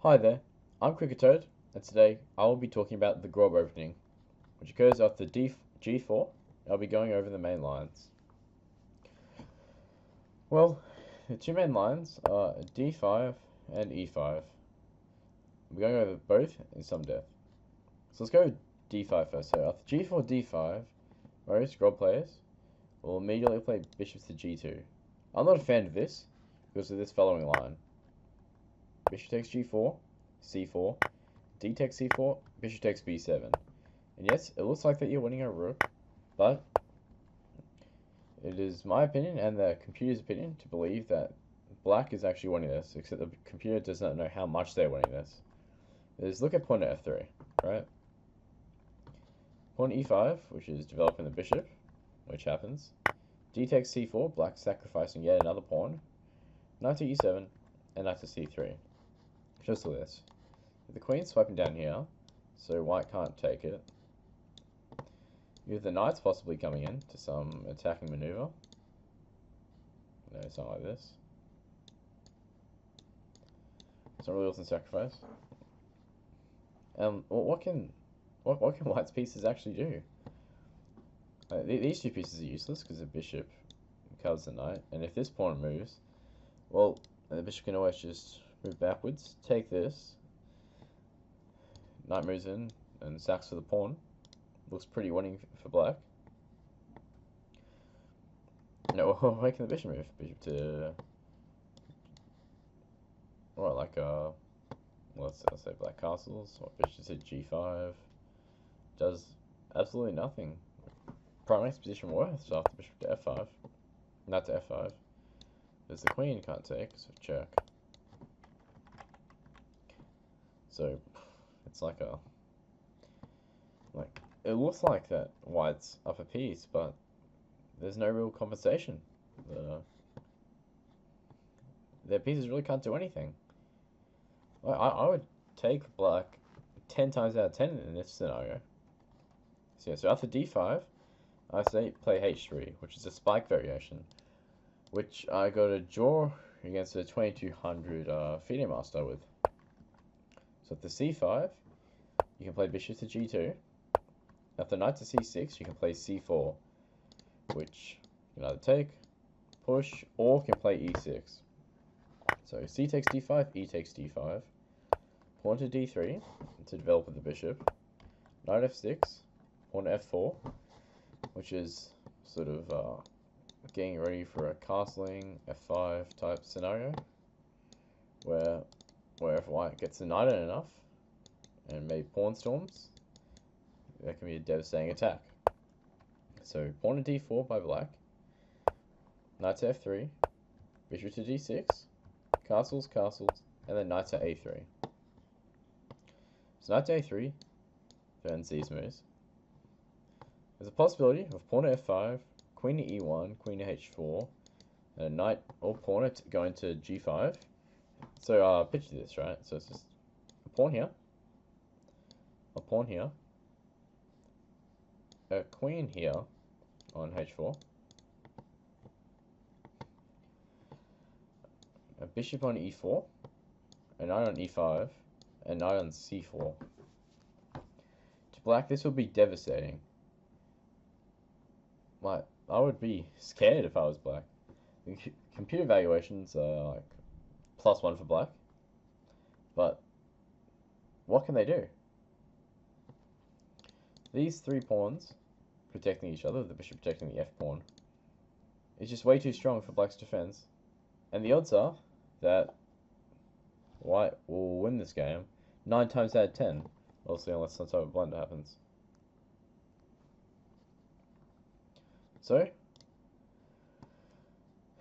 Hi there, I'm Crickettoad, and today I will be talking about the Grob opening, which occurs after G4. I'll be going over the main lines. Well, the two main lines are D5 and E5. We're going over both in some depth. So let's go with D5 first. So after G4, D5, most Grob players will immediately play bishop to G2. I'm not a fan of this because of this following line. Bishop takes G4, C4, D takes C4, bishop takes B7. And yes, it looks like that you're winning a rook, but it is my opinion and the computer's opinion to believe that black is actually winning this, except the computer does not know how much they're winning this. Is look at pawn at F3, right? Pawn E5, which is developing the bishop, which happens. D takes C4, black sacrificing yet another pawn. Knight to E7, and knight to C3. Just look at this. The queen's swiping down here, so white can't take it. You have the knights possibly coming in to some attacking maneuver. No, something like this. It's not really often sacrifice. What can white's pieces actually do? These two pieces are useless because the bishop covers the knight, and if this pawn moves, well, the bishop can always just move backwards, take this. Knight moves in and sacks for the pawn. Looks pretty winning for black. No, where can the bishop move? Bishop to, well, like let's say black castles. Or bishop to G5 does absolutely nothing. Prime makes position worse after bishop to F5. Knight to F5. There's the queen can't take, so check. So it's like it looks like that white's up a piece, but there's no real compensation. Their pieces really can't do anything. I would take black 10 times out of 10 in this scenario. So, yeah, so after d5, I say play h3, which is a spike variation, which I got a draw against a 2200 FIDE master with. So after c5, you can play bishop to g2. After knight to c6, you can play c4, which you can either take, push, or can play e6. So c takes d5, e takes d5, pawn to d3 to develop with the bishop, knight f6, pawn to f4, which is sort of getting ready for a castling f5 type scenario, where if white gets the knight in enough and maybe pawn storms, that can be a devastating attack. So pawn to d4 by black, knight to f3, bishop to d6, castles, castles, and then knight to a3. So knight to a3 defends these moves. There's a possibility of pawn to f5, queen to e1, queen to h4, and a knight or pawn going to g5. So picture this, right? So it's just a pawn here, a pawn here, a queen here on h4, a bishop on e4, a knight on e5, and a knight on c4. To black, this would be devastating. Like, I would be scared if I was black. The computer valuations are like +1 for black, but what can they do? These three pawns protecting each other, the bishop protecting the f pawn, is just way too strong for black's defense, and the odds are that white will win this game 9 times out of 10, obviously unless some type of blunder happens. So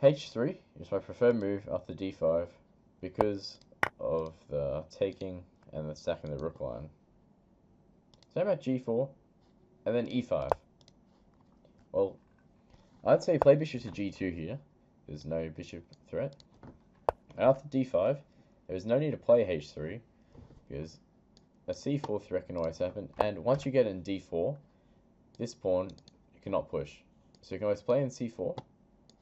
h3 is my preferred move after d5 because of the taking and the stacking the rook line. Same about g4 and then e5. Well, I'd say play bishop to g2 here. There's no bishop threat. And after d5, there is no need to play h3 because a c4 threat can always happen. And once you get in d4, this pawn you cannot push. So you can always play in c4,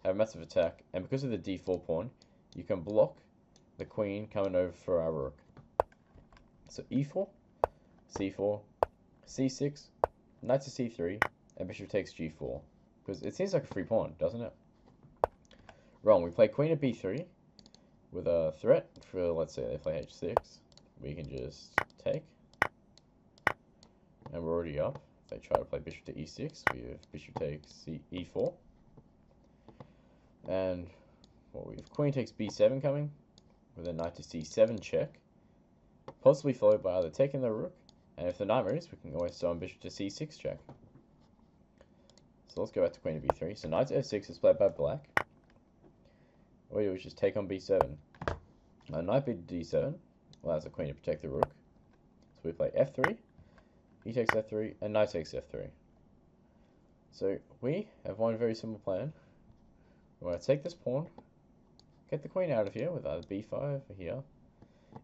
have a massive attack, and because of the d4 pawn, you can block the queen coming over for our rook. So e4, c4, c6, knight to c3, and bishop takes g4. Because it seems like a free pawn, doesn't it? Wrong. We play queen at b3 with a threat for, let's say they play h6. We can just take. And we're already up. If they try to play bishop to e6, we have bishop takes e4. And well, we have queen takes b7 coming with a knight to c7 check. Possibly followed by either taking the rook, and if the knight moves, we can always summon bishop to c6 check. So let's go back to queen to b3. So knight to f6 is played by black. All you do is just take on b7. Now knight b to d7 allows the queen to protect the rook. So we play f3, e takes f3, and knight takes f3. So we have one very simple plan. We want to take this pawn, get the queen out of here with either b5 or here.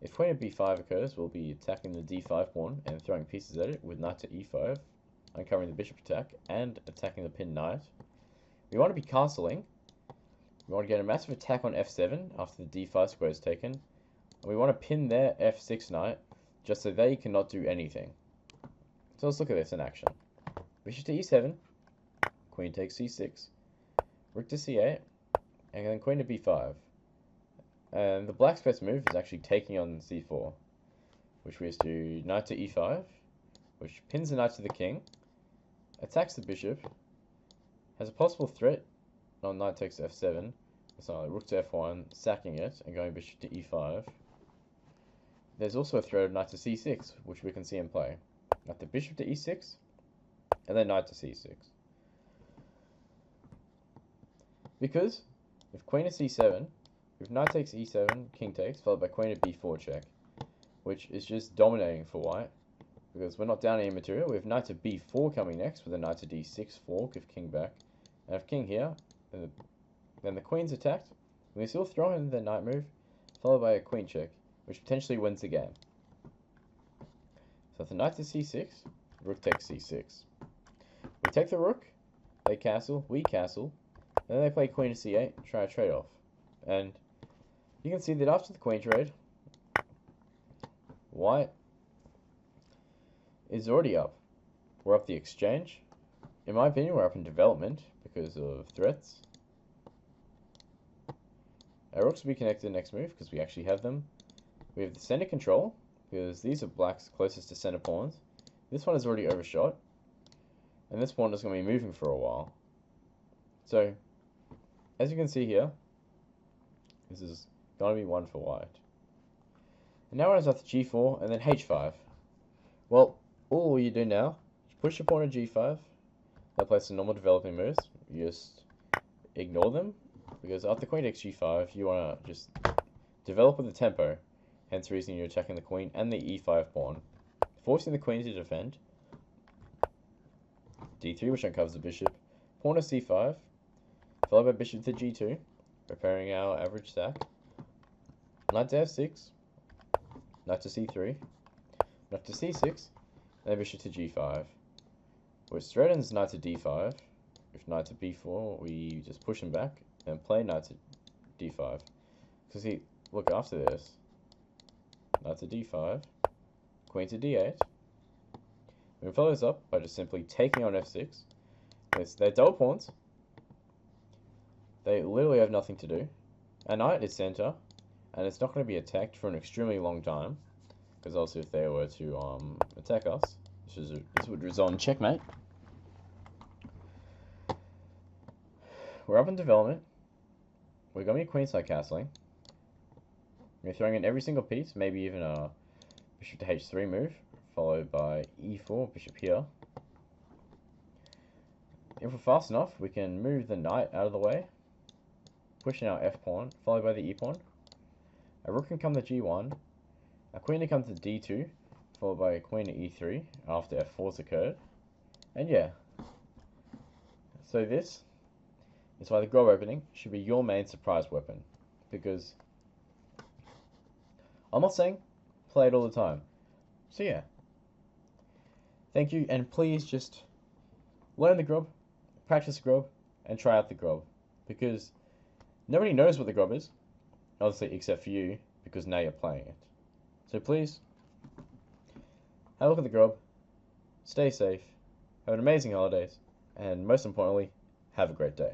If queen at b5 occurs, we'll be attacking the d5 pawn and throwing pieces at it with knight to e5, uncovering the bishop attack and attacking the pinned knight. We want to be castling. We want to get a massive attack on f7 after the d5 square is taken. And we want to pin their f6 knight just so they cannot do anything. So let's look at this in action. Bishop to e7, queen takes c6, rook to c8, and then queen to b5. And the black's best move is actually taking on c4, which we just do knight to e5, which pins the knight to the king, attacks the bishop, has a possible threat on knight takes f7, so like rook to f1, sacking it, and going bishop to e5. There's also a threat of knight to c6, which we can see in play. After bishop to e6, and then knight to c6. Because if queen to c7, if knight takes e7, king takes, followed by queen at b4 check, which is just dominating for white, because we're not down any material. We have knight to b4 coming next with a knight to d6 fork if king back. And if king here, then the queen's attacked. We still throw in the knight move, followed by a queen check, which potentially wins the game. So if the knight to c6, rook takes c6. We take the rook, they castle, we castle, and then they play queen to c8, try a trade off. And you can see that after the queen trade, white is already up. We're up the exchange. In my opinion, we're up in development because of threats. Our rooks will be connected next move because we actually have them. We have the center control because these are black's closest to center pawns. This one is already overshot, and this pawn is going to be moving for a while. So, as you can see here, this is going to be one for white. And now we're on to g4 and then h5. Well, all you do now is push your pawn to g5. That plays some normal developing moves. You just ignore them, because after queen takes g5, you want to just develop with the tempo. Hence the reason you're attacking the queen and the e5 pawn, forcing the queen to defend. d3, which uncovers the bishop. Pawn to c5, followed by bishop to g2, preparing our average stack. Knight to f6, knight to c3, knight to c6, and then bishop to g5. Which threatens knight to d5. If knight to b4, we just push him back and play knight to d5. Because look after this. Knight to d5, queen to d8. We follow this up by just simply taking on f6. They're double pawns. They literally have nothing to do. A knight is center, and it's not going to be attacked for an extremely long time. Because also if they were to attack us, this would result in checkmate. We're up in development. We're going to be queenside castling. We're throwing in every single piece, maybe even a bishop to h3 move, followed by e4, bishop here. If we're fast enough, we can move the knight out of the way, pushing our f-pawn, followed by the e-pawn. A rook can come to g1, a queen can come to d2, followed by a queen to e3 after f4's occurred. And yeah, so this is why the Grob opening should be your main surprise weapon, because I'm not saying play it all the time. So yeah, thank you, and please just learn the Grob, practice the Grob, and try out the Grob, because nobody knows what the Grob is, obviously except for you, because now you're playing it. So please, have a look at the Grob, stay safe, have an amazing holidays, and most importantly, have a great day.